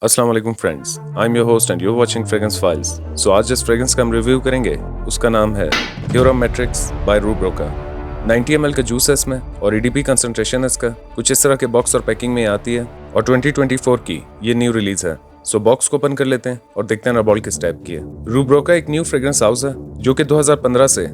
अस्सलाम वालेकुम friends, I am your host and you are watching fragrance files. So आज जिस फ्रेग्रेंस का हम रिव्यू करेंगे उसका नाम है थ्योरम मैट्रिक्स बाय रूब रोका। 90 ml का जूस है इसमें और EDP कंसंट्रेशन है इसका कुछ इस तरह के बॉक्स और पैकिंग में आती है और 2024 की ये न्यू रिलीज है। सो बॉक्स को ओपन कर लेते हैं और देखते हैं नरबॉल किस टाइप की है। रूब रोका एक न्यू फ्रेग्रेंस हाउस है जो कि 2015 से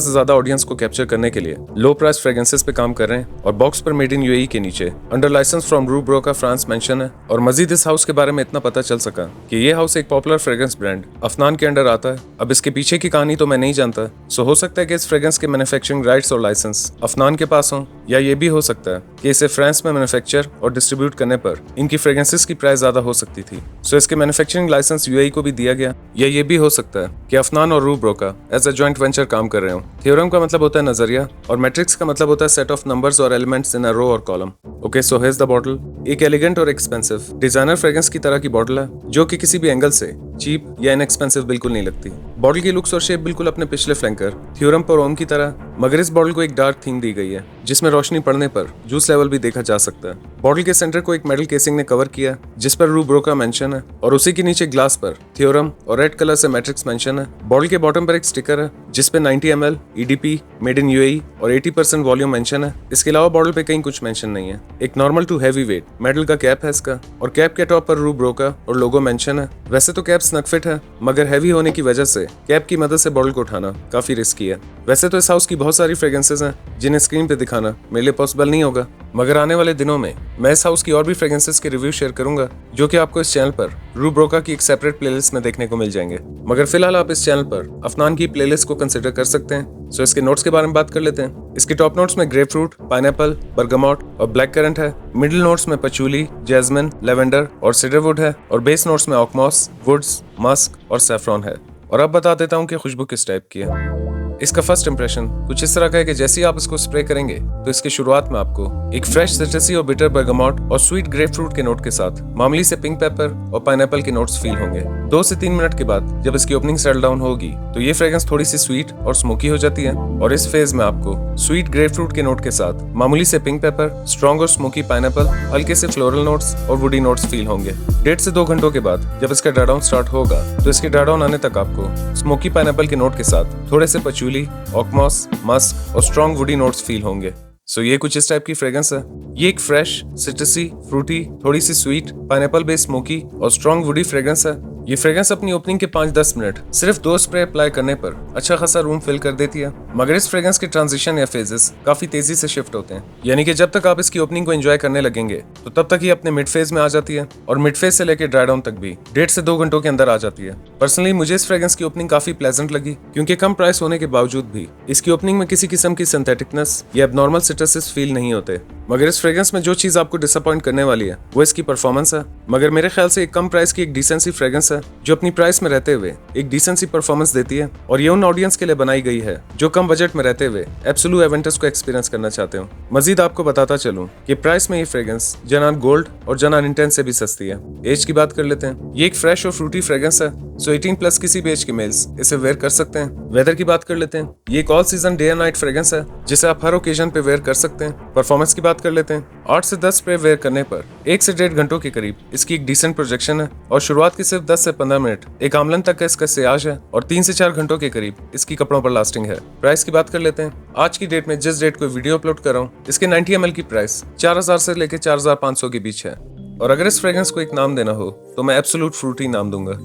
ज्यादा ऑडियंस को कैप्चर करने के लिए लो प्राइस फ्रेग्रेंसेस पे काम कर रहे हैं और बॉक्स पर मेड इन यूएई के नीचे अंडर लाइसेंस फ्रॉम रूब रोका फ्रांस मेंशन है। और मजीद इस हाउस के बारे में इतना पता चल सका कि ये हाउस एक पॉपुलर फ्रेग्रेंस ब्रांड अफनान के अंडर आता है। अब इसके पीछे की कहानी तो मैं नहीं जानता, सो हो सकता है कि इस फ्रेग्रेंस के मैन्युफैक्चरिंग राइट्स और लाइसेंस अफनान के पास हों, या ये भी हो सकता है कि इसे फ्रांस में मैन्युफैक्चर और डिस्ट्रीब्यूट करने पर इनकी फ्रेग्रेंसेस की प्राइस ज्यादा हो सकती थी, सो इसके मैन्युफैक्चरिंग लाइसेंस यूएई को भी दिया गया। या ये भी हो सकता है कि अफनान और रूब रोका एज अ जॉइंट वेंचर काम कर रहे हो। थ्योरम का मतलब होता है नजरिया और मैट्रिक्स का मतलब होता है सेट ऑफ नंबर्स और एलिमेंट्स इन अ रो और column. Okay, so here's the bottle. एक एलिगेंट और एक्सपेंसिव डिजाइनर फ्रेग्रेंस की तरह की बॉटल है जो कि किसी भी एंगल से चीप या इनएक्सपेंसिव बिल्कुल नहीं लगती। बॉटल की लुक्स और शेप बिल्कुल अपने पिछले फ्लैंकर थ्योरम पर ओम की तरह, मगर इस बॉटल को एक डार्क थीम दी गई है जिसमें रोशनी पड़ने पर जूस लेवल भी देखा जा सकता है। बॉटल के सेंटर को एक मेटल केसिंग ने कवर किया जिस पर रूब रोका मेंशन है और उसी के नीचे ग्लास पर थ्योरम और रेड कलर से मैट्रिक्स मेंशन है। बॉटल के बॉटम पर एक स्टिकर है जिस पे 90 ml EDP made in UAE और 80% वॉल्यूम मेंशन है। इसके अलावा बॉटल पे कहीं कुछ मेंशन नहीं है। एक normal to heavy weight metal का कैप है इसका और कैप के टॉप पर रूब रोका और लोगो मेंशन है। वैसे तो कैप स्नग फिट है मगर हैवी होने की वजह से कैप की मदद से बॉटल को उठाना काफी रिस्की है। वैसे तो इस हाउस की बहुत सारी फ्रेग्रेंसेस हैं जिन्हें स्क्रीन पे दिखाना मेरे लिए पॉसिबल नहीं होगा, मगर आने वाले दिनों में मैं इस हाउस की और भी फ्रेग्रेंसेस के रिव्यू शेयर करूंगा जो कि आपको इस चैनल पर रूब रोका की एक सेपरेट प्लेलिस्ट में देखने को मिल जाएंगे। मगर फिलहाल आप इस चैनल पर अफनान की प्लेलिस्ट को कंसिडर कर सकते हैं। सो इसके नोट्स के बारे में बात कर लेते हैं। इसके टॉप नोट्स में ग्रेप फ्रूट, पाइनएप्पल, बर्गामोट और ब्लैक करंट है। मिडिल नोट्स में पचूली, जैस्मिन, लेवेंडर और सीडरवुड है और बेस नोट्स में ऑकमॉस, वुड्स, मस्क और सैफरॉन है। और अब बता देता हूँ कि खुशबू किस टाइप की है। इसका फर्स्ट इंप्रेशन कुछ इस तरह का है कि जैसे ही आप इसको स्प्रे करेंगे तो इसकी शुरुआत में आपको एक फ्रेश सिट्रसी और बिटर बर्गामोट और स्वीट ग्रेप फ्रूट के नोट के साथ मामूली से पिंक पेपर और पाइनएप्पल के नोट्स फील होंगे। 2 से 3 मिनट के बाद जब इसकी ओपनिंग सेटल डाउन होगी तो ये फ्रेग्रेंस थोड़ी सी स्वीट और स्मोकी हो जाती है और इस फेज में आपको स्वीट ग्रेप फ्रूट के नोट के साथ मामूली से पिंक पेपर, स्ट्रॉन्ग और स्मोकी पाइनएप्पल, हल्के से फ्लोरल नोट्स और वुडी नोट्स फील होंगे। 1.5 से 2 घंटों के बाद जब इसका ड्राई डाउन स्टार्ट होगा तो इसके ड्राई डाउन आने तक आपको स्मोकी पाइनएप्पल के नोट के साथ थोड़े से पचूली, ऑकमॉस, मस्क और स्ट्रॉन्ग वुडी नोट्स फील होंगे। सो ये कुछ इस टाइप की फ्रेग्रेंस है। ये एक फ्रेश, सिट्रसी, फ्रूटी, थोड़ी सी स्वीट, पाइनएप्पल बेस्ड स्मोकी और स्ट्रॉन्ग वुडी फ्रेग्रेंस है। ये फ्रेग्रेंस अपनी ओपनिंग के 5-10 मिनट सिर्फ 2 स्प्रे अप्लाई करने पर अच्छा खासा रूम फिल कर देती है, मगर इस फ्रेग्रेंस के ट्रांजिशन या फेजेस काफी तेजी से शिफ्ट होते हैं। यानी कि जब तक आप इसकी ओपनिंग को एंजॉय करने लगेंगे तो तब तक ये अपने मिड फेज में आ जाती है और मिड फेज से लेकर ड्राई डाउन तक भी 1.5 से 2 घंटों के अंदर आ जाती है। पर्सनली मुझे इस फ्रेग्रेंस की ओपनिंग काफी प्लेजेंट लगी क्योंकि कम प्राइस होने के बावजूद भी इसकी ओपनिंग में किसी किस्म की सिंथेटिकनेस या एबनॉर्मल सिट्रसेस फील नहीं होते। मगर इस फ्रेग्रेंस में जो चीज आपको डिसअपॉइंट करने वाली है वो इसकी परफॉर्मेंस है। मगर मेरे ख्याल से एक कम प्राइस की एक डिसेंसी फ्रेग्रेंस है जो अपनी प्राइस में रहते हुए एक डिसेंसी परफॉर्मेंस देती है और ये उन ऑडियंस के लिए बनाई गई है जो कम बजट में रहते हुए एब्सोल्यूट एवेंटस को एक्सपीरियंस करना चाहते हो। मजीद आपको बताता चलूं कि प्राइस में ये फ्रेग्रेंस जनान गोल्ड और जनान इंटेंस से भी सस्ती है। एज की बात कर लेते हैं। ये एक फ्रेश और फ्रूटी फ्रेग्रेंस है, सो 18+ किसी भी एज के मेल्स इसे वेयर कर सकते हैं। वेदर की बात कर लेते हैं। ये एक all season day and night fragrance है जिसे आप हर ओकेजन पे वेयर कर सकते हैं। परफॉर्मेंस की बात कर लेते हैं। 8 से 10 स्प्रे वेयर करने पर 1 से 1.5 घंटों के करीब इसकी एक डिसेंट प्रोजेक्शन है और शुरुआत की सिर्फ 10 से 15 मिनट एक आमलन तक का इसका सियाज है और 3 से 4 घंटों के करीब इसकी कपड़ों पर लास्टिंग है। प्राइस की बात कर लेते हैं। आज की डेट में जिस डेट को वीडियो अपलोड कर रहा हूँ इसके 90 ml की प्राइस 4000 से लेकर 4500 के बीच है। और अगर इस फ्रेग्रेंस को एक नाम देना हो तो मैं एब्सोल्यूट फ्रूटी नाम दूंगा।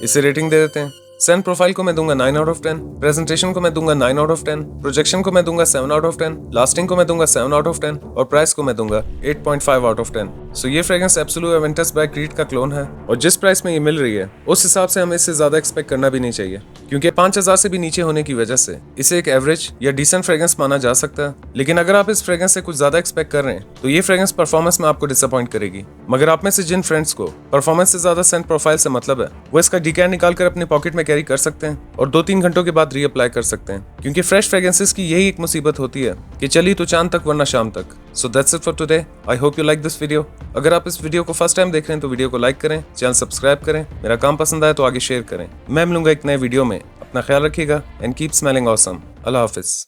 इसे रेटिंग दे देते हैं। सेंट प्रोफाइल को मैं दूंगा 9 आउट ऑफ 10, प्रेजेंटेशन को मैं दूंगा 9 आउट ऑफ 10, प्रोजेक्शन को मैं दूंगा 7 आउट ऑफ 10, लास्टिंग को मैं दूंगा 7 आउट ऑफ 10 और प्राइस को मैं दूंगा 8.5 आउट ऑफ 10। सो ये fragrance Absolute Aventus by Creed का क्लोन है और जिस प्राइस में ये मिल रही है उस हिसाब से हमें इससे ज्यादा एक्सपेक्ट करना भी नहीं चाहिए क्योंकि 5000 से भी नीचे होने की वजह से इसे एक एवरेज या डिसेंट फ्रेग्रेंस माना जा सकता है। लेकिन अगर आप इस फ्रेग्रेंस से कुछ ज्यादा एक्सपेक्ट कर रहे हैं तो ये फ्रेग्रेंस परफॉर्मेंस में आपको डिसअपॉइंट करेगी। मगर आप में से जिन फ्रेंड्स को परफॉर्मेंस से ज्यादा सेंट प्रोफाइल से मतलब है वो इसका डीकैन निकाल कर अपने पॉकेट में कैरी कर सकते हैं और 2-3 घंटों के बाद रीअप्लाई कर सकते हैं क्योंकि फ्रेश फ्रेग्रेंसेस की यही एक मुसीबत होती है कि चली तो चांद तक वरना शाम तक। So that's it for today. I hope you like this video. अगर आप इस वीडियो को फर्स्ट टाइम देख रहे हैं तो वीडियो को लाइक करें, चैनल सब्सक्राइब करें, मेरा काम पसंद आए तो आगे शेयर करें। मैं मिलूंगा एक नए वीडियो में। अपना ख्याल रखिएगा and keep smelling awesome. Allah Hafiz.